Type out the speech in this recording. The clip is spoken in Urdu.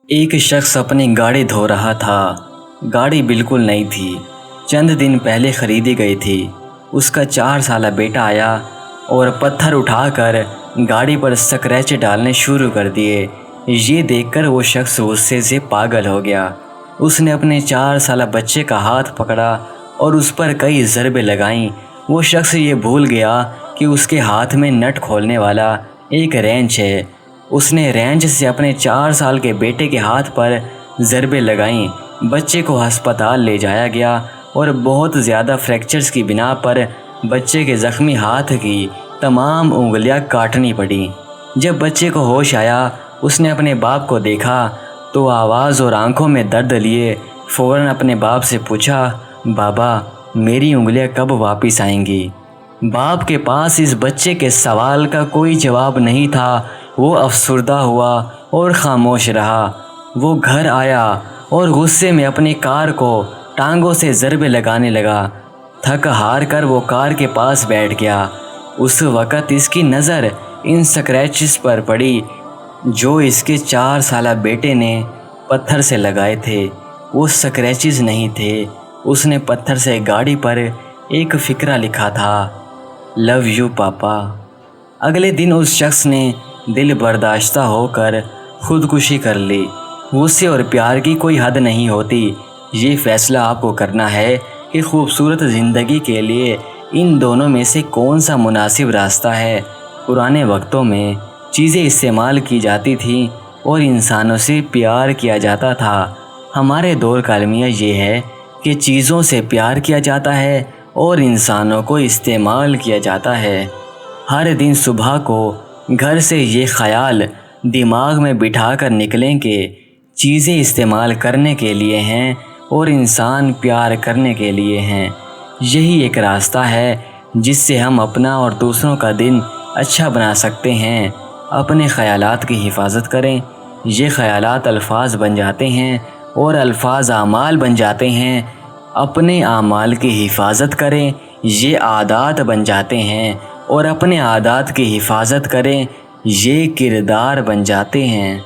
ایک شخص اپنی گاڑی دھو رہا تھا۔ گاڑی بالکل نئی تھی، چند دن پہلے خریدی گئی تھی۔ اس کا 4 سالہ بیٹا آیا اور پتھر اٹھا کر گاڑی پر سکریچ ڈالنے شروع کر دیے۔ یہ دیکھ کر وہ شخص غصے سے پاگل ہو گیا۔ اس نے اپنے 4 سالہ بچے کا ہاتھ پکڑا اور اس پر کئی ضربیں لگائیں۔ وہ شخص یہ بھول گیا کہ اس کے ہاتھ میں نٹ کھولنے والا ایک رینچ ہے۔ اس نے رینچ سے اپنے 4 سال کے بیٹے کے ہاتھ پر ضربیں لگائیں۔ بچے کو ہسپتال لے جایا گیا اور بہت زیادہ فریکچرز کی بنا پر بچے کے زخمی ہاتھ کی تمام انگلیاں کاٹنی پڑیں۔ جب بچے کو ہوش آیا، اس نے اپنے باپ کو دیکھا تو آواز اور آنکھوں میں درد لیے فوراً اپنے باپ سے پوچھا، بابا میری انگلیاں کب واپس آئیں گی؟ باپ کے پاس اس بچے کے سوال کا کوئی جواب نہیں تھا۔ وہ افسردہ ہوا اور خاموش رہا۔ وہ گھر آیا اور غصے میں اپنی کار کو ٹانگوں سے ضربیں لگانے لگا۔ تھک ہار کر وہ کار کے پاس بیٹھ گیا۔ اس وقت اس کی نظر ان سکریچز پر پڑی جو اس کے 4 سالہ بیٹے نے پتھر سے لگائے تھے۔ وہ سکریچز نہیں تھے، اس نے پتھر سے گاڑی پر ایک فقرہ لکھا تھا، لو یو پاپا۔ اگلے دن اس شخص نے دل برداشتہ ہو کر خودکشی کر لی۔ غصے اور پیار کی کوئی حد نہیں ہوتی۔ یہ فیصلہ آپ کو کرنا ہے کہ خوبصورت زندگی کے لیے ان دونوں میں سے کون سا مناسب راستہ ہے۔ پرانے وقتوں میں چیزیں استعمال کی جاتی تھیں اور انسانوں سے پیار کیا جاتا تھا۔ ہمارے دور کا المیہ یہ ہے کہ چیزوں سے پیار کیا جاتا ہے اور انسانوں کو استعمال کیا جاتا ہے۔ ہر دن صبح کو گھر سے یہ خیال دماغ میں بٹھا کر نکلیں کہ چیزیں استعمال کرنے کے لیے ہیں اور انسان پیار کرنے کے لیے ہیں۔ یہی ایک راستہ ہے جس سے ہم اپنا اور دوسروں کا دن اچھا بنا سکتے ہیں۔ اپنے خیالات کی حفاظت کریں۔ یہ خیالات الفاظ بن جاتے ہیں اور الفاظ اعمال بن جاتے ہیں۔ اپنے اعمال کی حفاظت کریں، یہ عادات بن جاتے ہیں اور اپنے عادات کی حفاظت کریں، یہ کردار بن جاتے ہیں۔